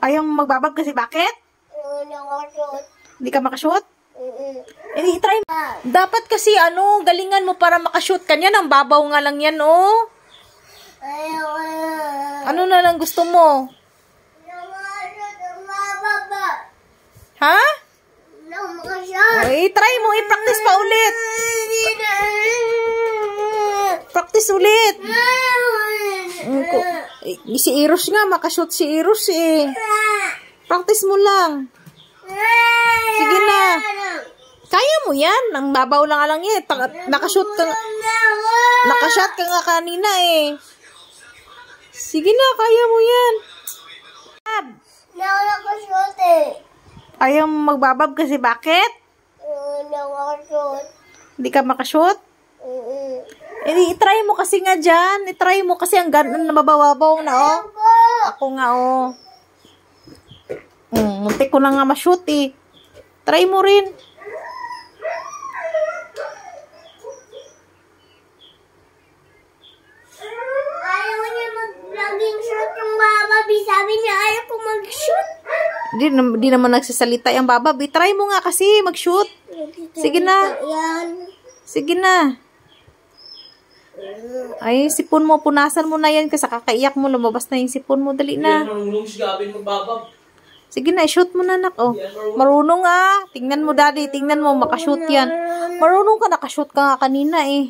Ayaw mo magbabab kasi bakit? Hindi ka makashoot? Eh, try mo. Dapat kasi galingan mo para makashoot ka niyan. Ang babaw nga lang yan, oh. Ano na lang gusto mo? Ha? Eh, try mo. I-practice pa ulit. Practice ulit. Si Eros nga, makashoot si Eros eh. Practice mo lang. Sige na. Kaya mo yan. Ang babaw lang yan. Nakashoot ka nga. Nakashot ka nga kanina eh. Sige na, kaya mo yan. Nakakashoot eh. Ayaw mo magbabab kasi bakit? Nakakashoot. Hindi ka makashoot? Eh, i-try mo kasi nga dyan. I-try mo kasi ang gano'n na mabababaw na, oh. Ako nga, oh. Muntik ko na nga ma-shoot, eh. Try mo rin. Ayaw niya mag-vlogging shoot yung bababi. Sabi niya, ayaw ko mag-shoot. Di naman nagsasalita yung bababi. Try mo nga kasi mag-shoot. Sige na. Sige na. Ay, sipon mo. Punasan mo na yan kasi kakaiyak mo. Lumabas na yung sipon mo. Dali na. Sige na, i-shoot mo na, anak. Oh. Marunong ah. Tingnan mo, daddy. Tingnan mo, makashoot yan. Marunong ka, nakashoot ka nga kanina eh.